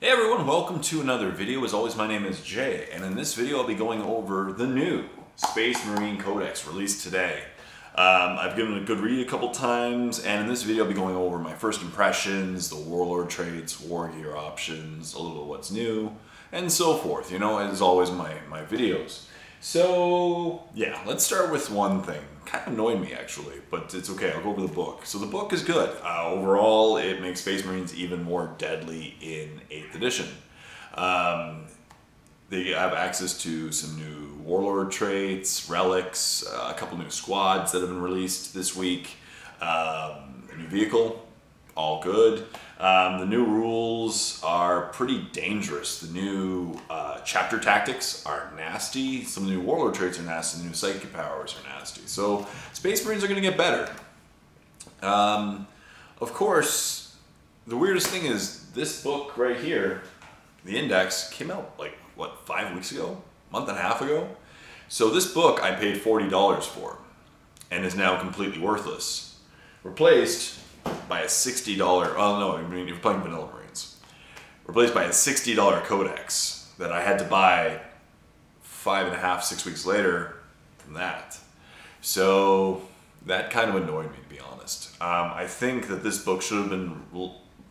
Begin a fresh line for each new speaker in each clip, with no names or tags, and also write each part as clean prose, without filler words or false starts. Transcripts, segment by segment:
Hey everyone, welcome to another video. As always, my name is Jay, and in this video I'll be going over the new Space Marine Codex released today. I've given it a good read a couple times, and in this video I'll be going over my first impressions, the Warlord traits, war gear options, a little of what's new, and so forth, you know, as always my videos. So, yeah, let's start with one thing. Kind of annoyed me actually, but it's okay, I'll go over the book. So the book is good. Overall, it makes Space Marines even more deadly in 8th edition. They have access to some new Warlord traits, relics, a couple new squads that have been released this week, a new vehicle, all good. The new rules are pretty dangerous. The new chapter tactics are nasty. Some of the new Warlord traits are nasty. The new psychic powers are nasty. So Space Marines are going to get better. Of course, the weirdest thing is this book right here, the index, came out like, what, 5 weeks ago? A month and a half ago? So this book I paid $40 for and is now completely worthless. Replaced by a $60, oh no, I mean, you're playing Vanilla Marines. Replaced by a $60 Codex that I had to buy 5.5, 6 weeks later from that. So that kind of annoyed me, to be honest. I think that this book should have been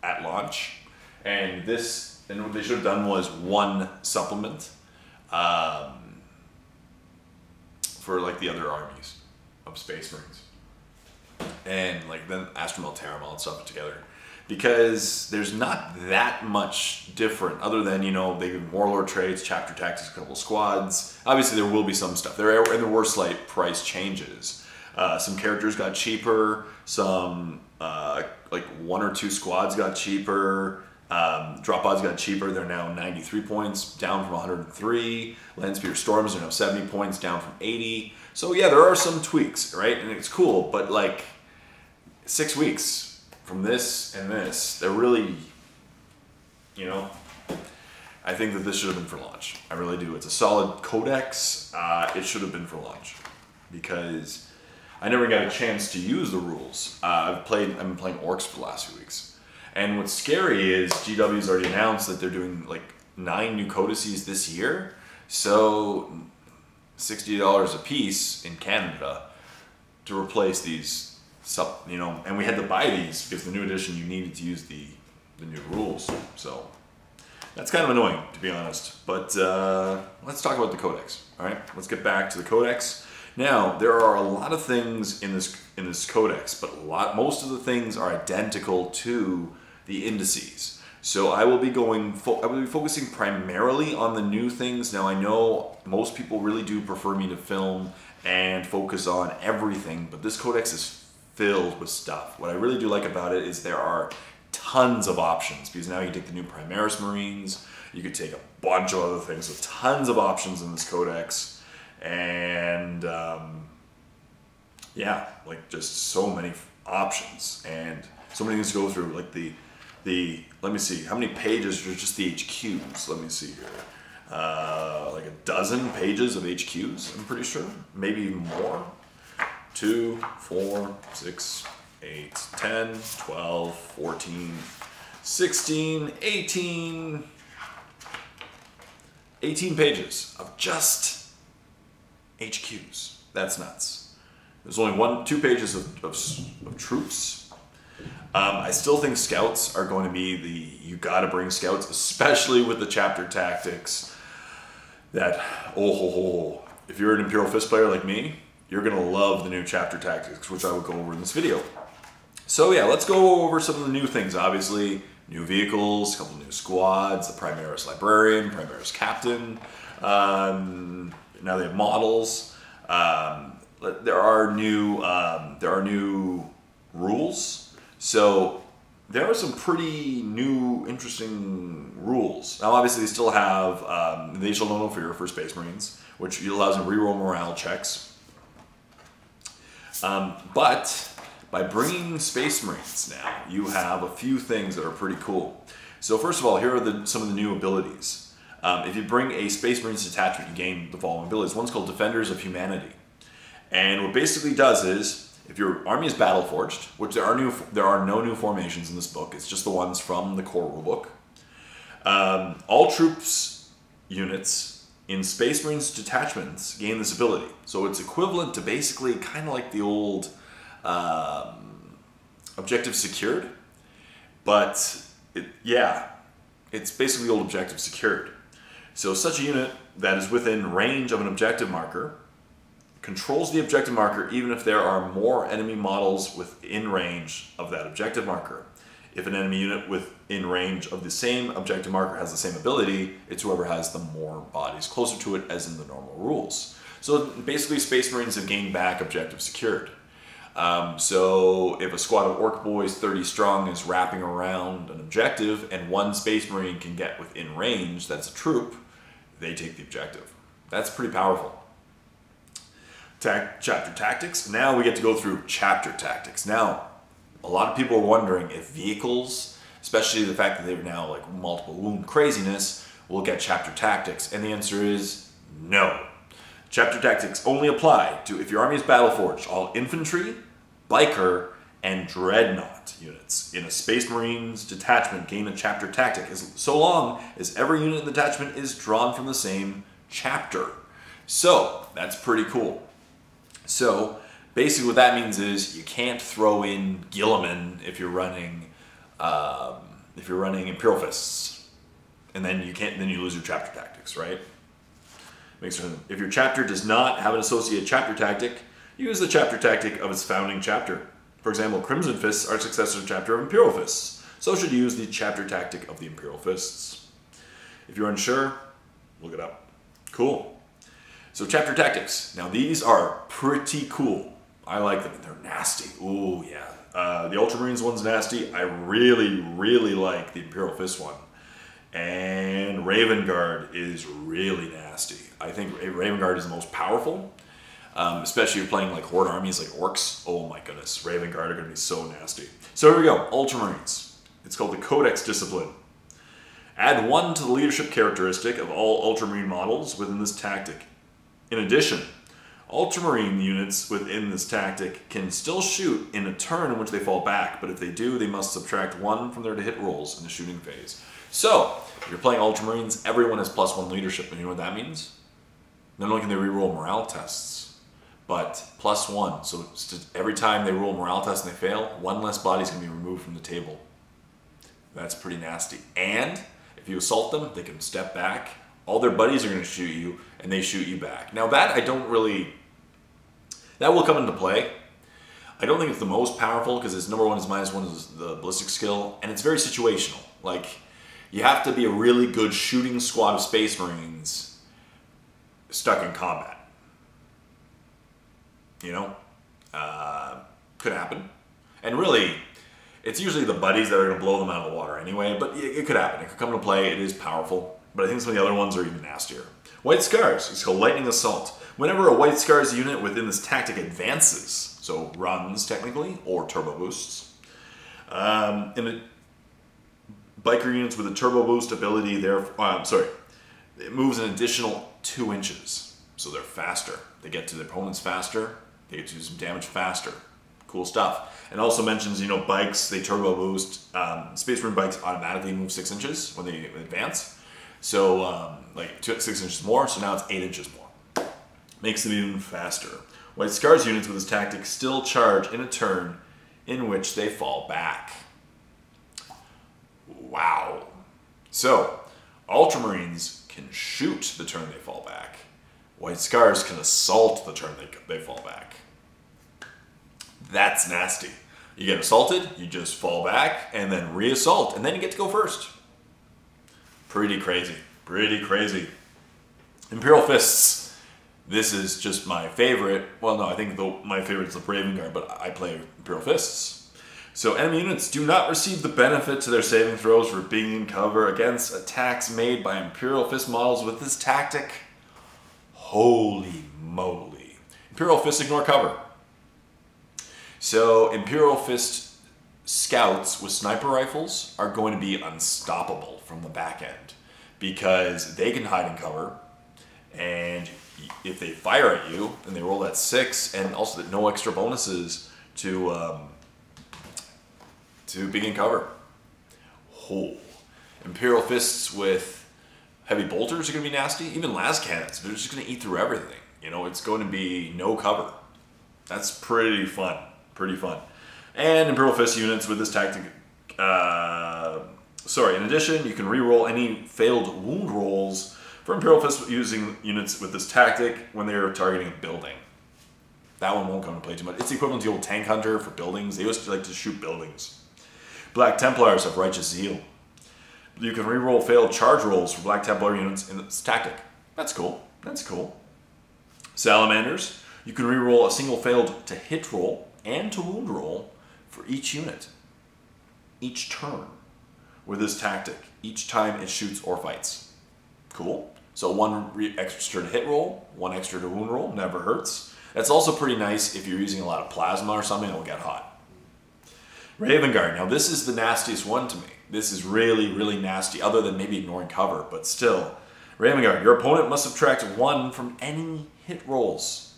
at launch, and what they should have done was one supplement for like the other armies of Space Marines. And like then Astromel, Terramel, and stuff together, because there's not that much different other than, you know, they give Warlord traits, chapter tactics, a couple squads. Obviously there will be some stuff there, and there were slight price changes. Some characters got cheaper, some like 1 or 2 squads got cheaper, drop pods got cheaper. They're now 93 points, down from 103. Landspeeder Storms are now 70 points, down from 80. So yeah, there are some tweaks, right? And it's cool, but like 6 weeks from this and this, they're really, you know, I think that this should have been for launch. I really do. It's a solid codex. It should have been for launch because I never got a chance to use the rules. I've been playing Orcs for the last few weeks. And what's scary is GW's already announced that they're doing like 9 new codices this year. So $60 a piece in Canada to replace these, you know, and we had to buy these because the new edition you needed to use the new rules. So that's kind of annoying, to be honest. But let's talk about the codex. All right, let's get back to the codex. Now there are a lot of things in this codex, but most of the things are identical to the indices. So I will be focusing primarily on the new things. Now I know most people really do prefer me to film and focus on everything, but this codex is filled with stuff. What I really do like about it is there are tons of options, because now you take the new Primaris Marines, you could take a bunch of other things, so tons of options in this codex, and yeah, like just so many options and so many things to go through, like let me see, how many pages are just the HQs? Let me see here. Like a dozen pages of HQs, I'm pretty sure. Maybe even more. 2, 4, 6, 8, 10, 12, 14, 16, 18. 18 pages of just HQs. That's nuts. There's only 2 pages of troops. I still think scouts are going to be you gotta bring scouts, especially with the chapter tactics that, if you're an Imperial Fist player like me, you're gonna love the new chapter tactics, which I will go over in this video. So yeah, let's go over some of the new things. Obviously, new vehicles, a couple new squads, the Primaris Librarian, Primaris Captain. Now they have models. There are new rules. So there are some pretty new, interesting rules. Now, obviously, they still have They Shall Know No Fear for Space Marines, which allows them to reroll morale checks. But by bringing Space Marines now, you have a few things that are pretty cool. So first of all, here are some of the new abilities. If you bring a Space Marines detachment, you gain the following abilities. One's called Defenders of Humanity. And what basically does is, if your army is battle forged, which there are no new formations in this book, it's just the ones from the core rulebook. All troops units in Space Marines detachments gain this ability. So it's equivalent to basically kind of like the old objective secured. But it's basically the old objective secured. So such a unit that is within range of an objective marker controls the objective marker even if there are more enemy models within range of that objective marker. If an enemy unit within range of the same objective marker has the same ability, it's whoever has the more bodies closer to it, as in the normal rules. So basically Space Marines have gained back objective secured. So if a squad of Orc Boys 30 strong is wrapping around an objective and one Space Marine can get within range, that's a troop, they take the objective. That's pretty powerful. Chapter tactics. Now we get to go through chapter tactics. Now, a lot of people are wondering if vehicles, especially the fact that they're now like multiple wound craziness, will get chapter tactics. And the answer is no. Chapter tactics only apply to if your army is battle-forged, all infantry, biker, and dreadnought units in a Space Marines detachment gain a chapter tactic so long as every unit in the detachment is drawn from the same chapter. So that's pretty cool. So basically what that means is you can't throw in Guilliman if you're running Imperial Fists, and then you lose your chapter tactics, right? Makes sense. If your chapter does not have an associated chapter tactic, use the chapter tactic of its founding chapter. For example, Crimson Fists are successor chapter of Imperial Fists, so should use the chapter tactic of the Imperial Fists. If you're unsure, look it up. Cool. So chapter tactics. Now these are pretty cool. I like them. They're nasty. Ooh, yeah. The Ultramarines one's nasty. I really, really like the Imperial Fist one. And Raven Guard is really nasty. I think Raven Guard is the most powerful. Especially if you're playing like Horde armies like Orcs. Oh my goodness. Raven Guard are going to be so nasty. So here we go. Ultramarines. It's called the Codex Discipline. Add 1 to the leadership characteristic of all Ultramarine models within this tactic. In addition, Ultramarine units within this tactic can still shoot in a turn in which they fall back, but if they do, they must subtract 1 from their hit rolls in the shooting phase. So, if you're playing Ultramarines, everyone has +1 leadership, and you know what that means? Not only can they reroll morale tests, but +1. So every time they roll morale tests and they fail, 1 less body is going to be removed from the table. That's pretty nasty. And if you assault them, they can step back. All their buddies are going to shoot you, and they shoot you back. Now that that will come into play. I don't think it's the most powerful because its number 1 is -1 is the ballistic skill, and it's very situational. Like, you have to be a really good shooting squad of Space Marines stuck in combat. You know? Could happen. And really, it's usually the buddies that are going to blow them out of the water anyway, but it could happen. It could come into play. It is powerful. But I think some of the other ones are even nastier. White Scars. It's called Lightning Assault. Whenever a White Scars unit within this tactic advances, so runs technically, or turbo boosts, in biker units with a turbo boost ability, it moves an additional 2 inches. So they're faster. They get to their opponents faster. They get to do some damage faster. Cool stuff. And also mentions, bikes, they turbo boost. Space Marine bikes automatically move 6 inches when they advance. So, 6 inches more, so now it's 8 inches more. Makes them even faster. White Scars units with this tactic still charge in a turn in which they fall back. Wow. So, Ultramarines can shoot the turn they fall back. White Scars can assault the turn they fall back. That's nasty. You get assaulted, you just fall back, and then re-assault, and then you get to go first. Pretty crazy. Pretty crazy. Imperial Fists. This is just my favorite. Well, no, I think my favorite is the Raven Guard, but I play Imperial Fists. So enemy units do not receive the benefit to their saving throws for being in cover against attacks made by Imperial Fist models with this tactic. Holy moly. Imperial Fists ignore cover. So Imperial Fist scouts with sniper rifles are going to be unstoppable from the back end because they can hide in cover, and if they fire at you, then they roll that 6, and also no extra bonuses to being in cover. Oh. Imperial Fists with heavy bolters are going to be nasty. Even las cannons, they're just going to eat through everything. You know, it's going to be no cover. That's pretty fun. Pretty fun. And Imperial Fist units with this tactic. In addition, you can reroll any failed wound rolls for Imperial Fist using units with this tactic when they're targeting a building. That one won't come into play too much. It's the equivalent to the old Tank Hunter for buildings. They used to like to shoot buildings. Black Templars have Righteous Zeal. You can reroll failed charge rolls for Black Templar units in this tactic. That's cool. That's cool. Salamanders. You can reroll a single failed to hit roll and to wound roll for each unit, each turn, with this tactic, each time it shoots or fights. Cool. So one extra to hit roll, one extra to wound roll, never hurts. That's also pretty nice if you're using a lot of plasma or something that will get hot. Raven Guard. Now this is the nastiest one to me. This is really, really nasty, other than maybe ignoring cover, but still. Raven Guard. Your opponent must subtract 1 from any hit rolls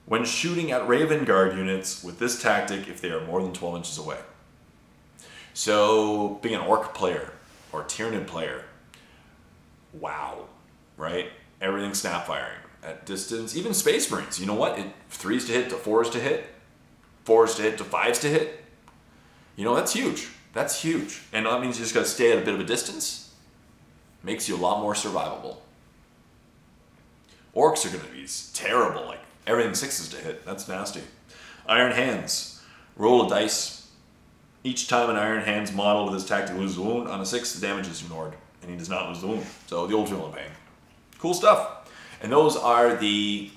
when shooting at Raven Guard units with this tactic if they are more than 12 inches away. So, being an Orc player or Tyranid player, wow, right? Everything's snap firing at distance. Even Space Marines, you know what? 3s to hit to 4s to hit, 4s to hit to 5s to hit. You know, that's huge. That's huge. And that means you just got to stay at a bit of a distance. Makes you a lot more survivable. Orcs are going to be terrible, like everything 6s to hit. That's nasty. Iron Hands. Roll a dice. Each time an Iron Hands model with his tactic loses a wound, on a 6, the damage is ignored, and he does not lose the wound. So the old Feel No Pain. Cool stuff. And those are the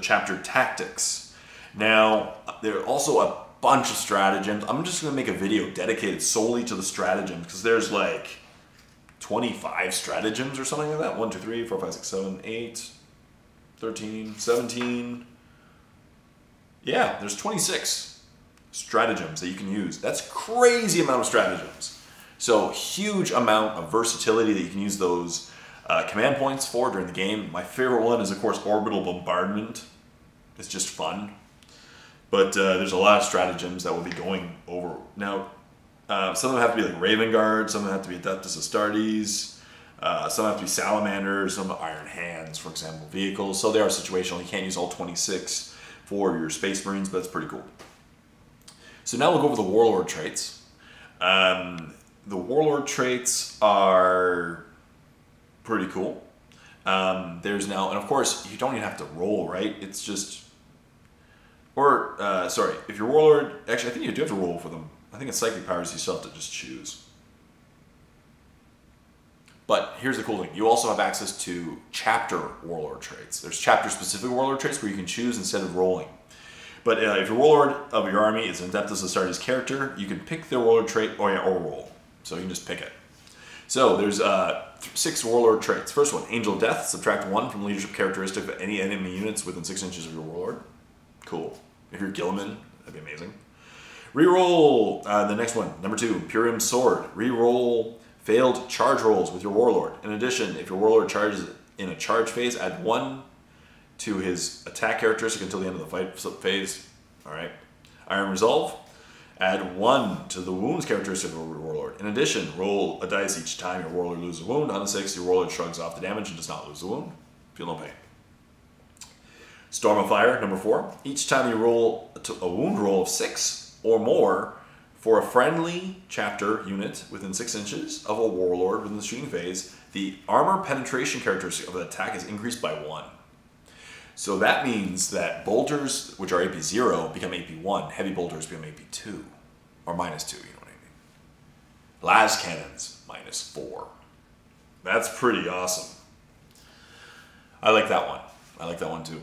chapter tactics. Now, there are also a bunch of stratagems. I'm just going to make a video dedicated solely to the stratagems, because there's like 25 stratagems or something like that. 1, 2, 3, 4, 5, 6, 7, 8, 13, 17. Yeah, there's 26 stratagems that you can use. That's crazy amount of stratagems. So huge amount of versatility that you can use those command points for during the game. My favorite one is, of course, Orbital Bombardment. It's just fun. But there's a lot of stratagems that we'll be going over. Now, some of them have to be like Raven Guard, some of them have to be Adeptus Astartes, some have to be Salamanders, some Iron Hands, for example, vehicles. So they are situational. You can't use all 26 for your Space Marines, but that's pretty cool. So now we'll go over the Warlord traits. The Warlord traits are pretty cool. There's now, and of course, you don't even have to roll, right? It's just, or, sorry, if you're Warlord, actually, I think you do have to roll for them. I think it's Psychic Powers you still have to just choose. But here's the cool thing. You also have access to chapter Warlord traits. There's chapter-specific Warlord traits where you can choose instead of rolling. But if your Warlord of your army is an Adeptus Astartes character, you can pick their Warlord trait or roll. So you can just pick it. So there's 6 Warlord traits. First one, Angel of Death. Subtract 1 from leadership characteristic of any enemy units within 6 inches of your Warlord. Cool. If you're Gilliman, that'd be amazing. Reroll the next one, number 2, Imperium Sword. Reroll failed charge rolls with your Warlord. In addition, if your Warlord charges in a charge phase, add 1 to his attack characteristic until the end of the fight phase. Alright. Iron Resolve. Add 1 to the wounds characteristic of your Warlord. In addition, roll a dice each time your Warlord loses a wound. On a 6, your Warlord shrugs off the damage and does not lose the wound. Feel no pain. Storm of Fire, number 4. Each time you roll a wound roll of 6 or more for a friendly chapter unit within 6 inches of a Warlord within the shooting phase, the armor penetration characteristic of the attack is increased by 1. So that means that bolters, which are AP 0, become AP 1. Heavy bolters become AP 2. Or minus 2, you know what I mean. Las cannons, minus 4. That's pretty awesome. I like that one. I like that one too.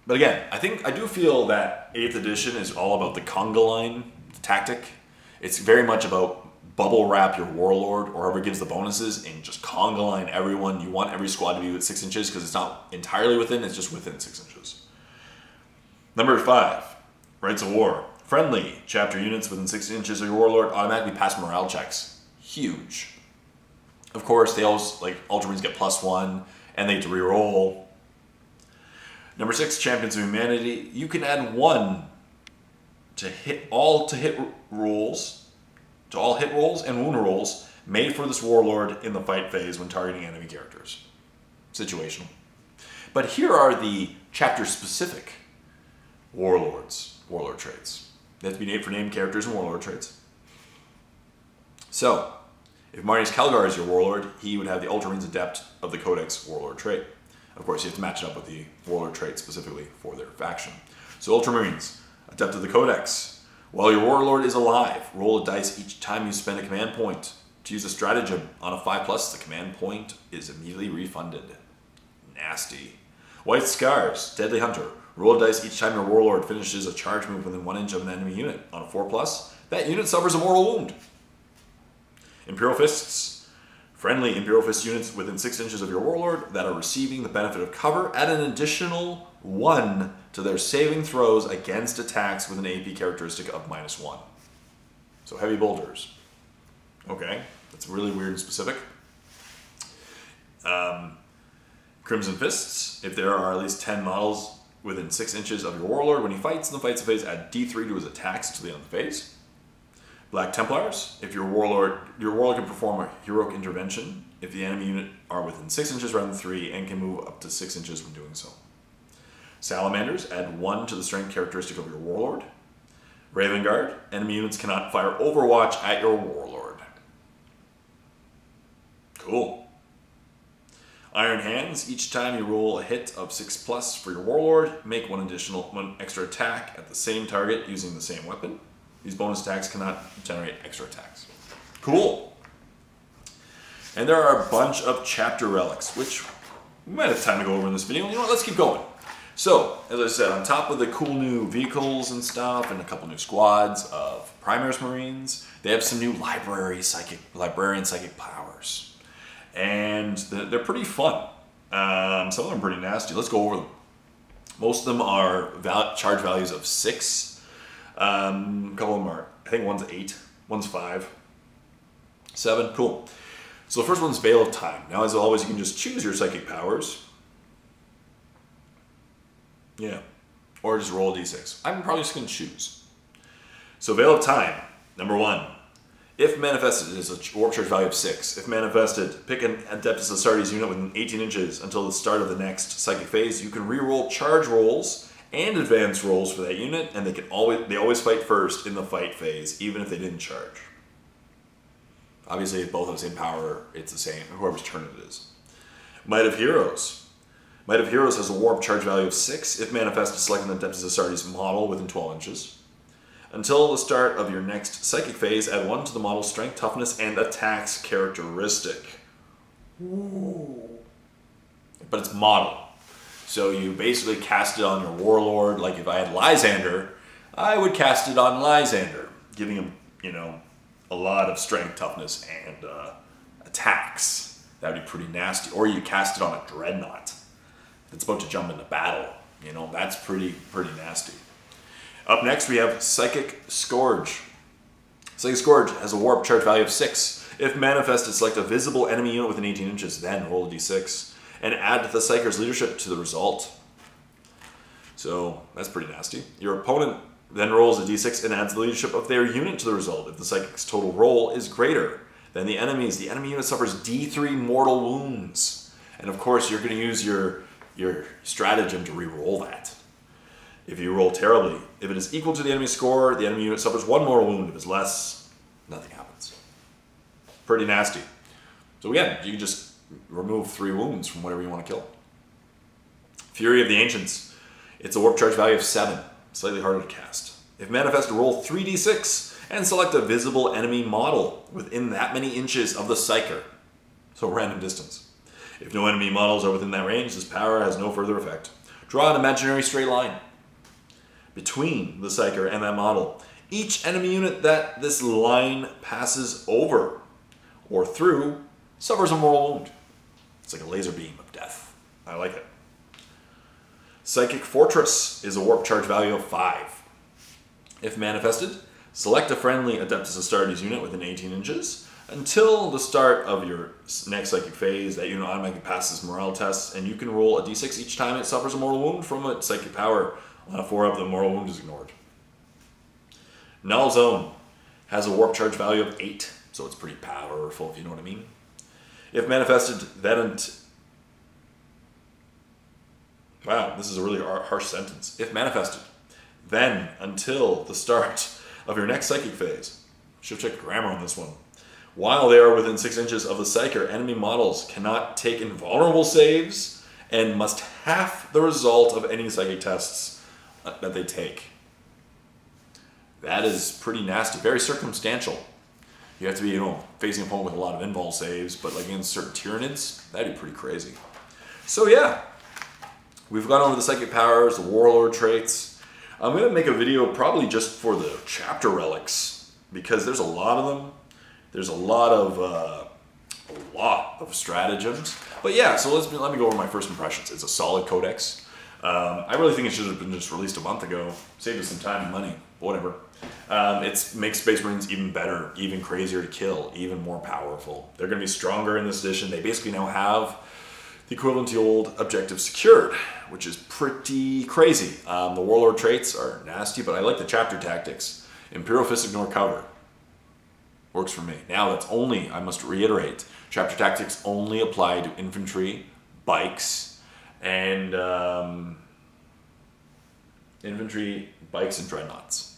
But again, I do feel that 8th edition is all about the conga line tactic. It's very much about bubble wrap your Warlord or whoever gives the bonuses and just conga line everyone. You want every squad to be at 6 inches because it's not entirely within, it's just within 6 inches. Number 5, Rights of War. Friendly chapter units within 6 inches of your Warlord automatically pass morale checks. Huge. Of course, they always, like, Ultramarines get +1 and they get to reroll. Number 6, Champions of Humanity. You can add 1 to hit rolls and wound rolls, made for this Warlord in the fight phase when targeting enemy characters. Situational. But here are the chapter-specific Warlord traits. They have to be named for named characters and Warlord traits. So, if Marnius Calgar is your Warlord, he would have the Ultramarines Adept of the Codex Warlord trait. Of course, you have to match it up with the Warlord trait specifically for their faction. So Ultramarines, Adept of the Codex. While your Warlord is alive, roll a dice each time you spend a command point. To use a stratagem on a 5+, the command point is immediately refunded. Nasty. White Scars, Deadly Hunter. Roll a dice each time your Warlord finishes a charge move within 1 inch of an enemy unit. On a 4+, that unit suffers a mortal wound. Imperial Fists. Friendly Imperial Fist units within 6 inches of your Warlord that are receiving the benefit of cover add an additional 1 to their saving throws against attacks with an AP characteristic of -1. So heavy boulders. Okay, that's really weird and specific. Crimson Fists. If there are at least 10 models within 6 inches of your Warlord when he fights in the fights phase, add D3 to his attacks until the end of the phase. Black Templars. If your Warlord can perform a heroic intervention if the enemy unit are within 6 inches rather than 3 and can move up to 6 inches when doing so. Salamanders. Add 1 to the strength characteristic of your Warlord. Raven Guard. Enemy units cannot fire Overwatch at your Warlord. Cool. Iron Hands. Each time you roll a hit of 6+ for your Warlord, make one extra attack at the same target using the same weapon. These bonus attacks cannot generate extra attacks. Cool. And there are a bunch of chapter relics, which we might have time to go over in this video. You know what, let's keep going. So, as I said, on top of the cool new vehicles and stuff, and a couple new squads of Primaris Marines, they have some new librarian psychic powers. And they're pretty fun. Some of them are pretty nasty. Let's go over them. Most of them are charge values of 6. A couple of them are, I think one's 8, one's 5, 7, cool. So the first one's Veil of Time. Now, as always, you can just choose your psychic powers. Yeah, or just roll a d6. I'm probably just going to choose. So Veil of Time, number 1. If manifested, it is a warp charge value of 6. If manifested, pick an Adeptus Astartes unit within 18 inches until the start of the next psychic phase. You can reroll charge rolls and advance rolls for that unit, and they always fight first in the fight phase, even if they didn't charge. Obviously, if both have the same power, it's the same, whoever's turn it is. Might of Heroes. Might of Heroes has a warp charge value of 6. If manifested, select an Adeptus Astartes model within 12 inches. Until the start of your next psychic phase, add 1 to the model's strength, toughness, and attacks characteristic. Ooh. But it's model. So you basically cast it on your Warlord. Like if I had Lysander, I would cast it on Lysander, giving him, you know, a lot of strength, toughness, and attacks. That would be pretty nasty. Or you cast it on a Dreadnought that's about to jump into battle. You know, that's pretty nasty. Up next, we have Psychic Scourge. Psychic Scourge has a warp charge value of 6. If manifested, select a visible enemy unit within 18 inches, then roll a d6. And add the Psyker's leadership to the result. So, that's pretty nasty. Your opponent then rolls a d6 and adds the leadership of their unit to the result. If the Psychic's total roll is greater than the enemy's, the enemy unit suffers d3 mortal wounds. And of course, you're going to use your stratagem to re-roll that. If you roll terribly, if it is equal to the enemy's score, the enemy unit suffers 1 mortal wound. If it's less, nothing happens. Pretty nasty. So again, you can just remove 3 wounds from whatever you want to kill. Fury of the Ancients. It's a warp charge value of 7. Slightly harder to cast. If manifested, roll 3d6 and select a visible enemy model within that many inches of the Psyker. So random distance. If no enemy models are within that range, this power has no further effect. Draw an imaginary straight line between the Psyker and that model. Each enemy unit that this line passes over or through suffers a mortal wound. It's like a laser beam of death. I like it. Psychic Fortress is a warp charge value of 5. If manifested, select a friendly Adeptus Astartes unit within 18 inches. Until the start of your next psychic phase, that unit automatically passes morale tests, and you can roll a d6 each time it suffers a mortal wound from a psychic power. On a 4 up, the mortal wound is ignored. Null Zone has a warp charge value of 8. so it's pretty powerful, if you know what I mean. If manifested, then... Wow, this is a really harsh sentence. If manifested, then until the start of your next psychic phase. Should check grammar on this one. While they are within 6 inches of the psyker, enemy models cannot take invulnerable saves and must half the result of any psychic tests that they take. That is pretty nasty, very circumstantial. You have to be, facing a opponent with a lot of invul saves, but like against certain Tyranids, that'd be pretty crazy. So yeah, we've gone over the psychic powers, the Warlord traits. I'm going to make a video probably just for the chapter relics, because there's a lot of them. There's a lot of stratagems. But yeah, so let me go over my first impressions. It's a solid codex. I really think it should have been just released a month ago. Saved us some time and money, whatever. It makes Space Marines even better, even crazier to kill, even more powerful. They're going to be stronger in this edition. They basically now have the equivalent to the old objective secured, which is pretty crazy. The Warlord traits are nasty, but I like the chapter tactics. Imperial Fist, ignore cover. Works for me. Now that's only, I must reiterate, chapter tactics only apply to infantry, bikes, and dreadnoughts.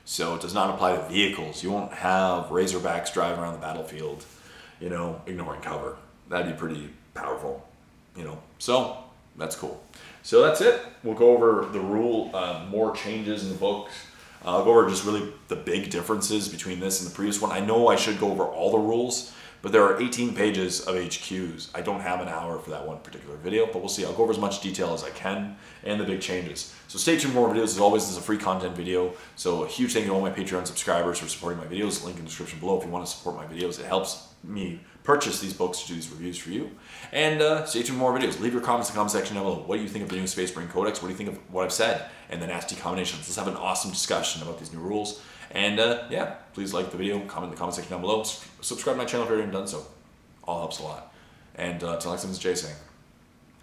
So it does not apply to vehicles. You won't have Razorbacks driving around the battlefield, ignoring cover. That'd be pretty powerful, So that's cool. So that's it. We'll go over the more changes in the books. I'll go over just really the big differences between this and the previous one. I know I should go over all the rules, but there are 18 pages of HQs. I don't have an hour for that one particular video, but we'll see. I'll go over as much detail as I can and the big changes. So stay tuned for more videos. As always, this is a free content video. So a huge thank you to all my Patreon subscribers for supporting my videos. Link in the description below if you want to support my videos. It helps me purchase these books to do these reviews for you. And stay tuned for more videos. Leave your comments in the comment section down below. What do you think of the new Space Marine Codex? What do you think of what I've said and the nasty combinations? Let's have an awesome discussion about these new rules. And yeah, please like the video, comment in the comment section down below. Subscribe to my channel if you haven't done so. All helps a lot. And until next time, this is Jay saying,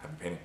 happy painting.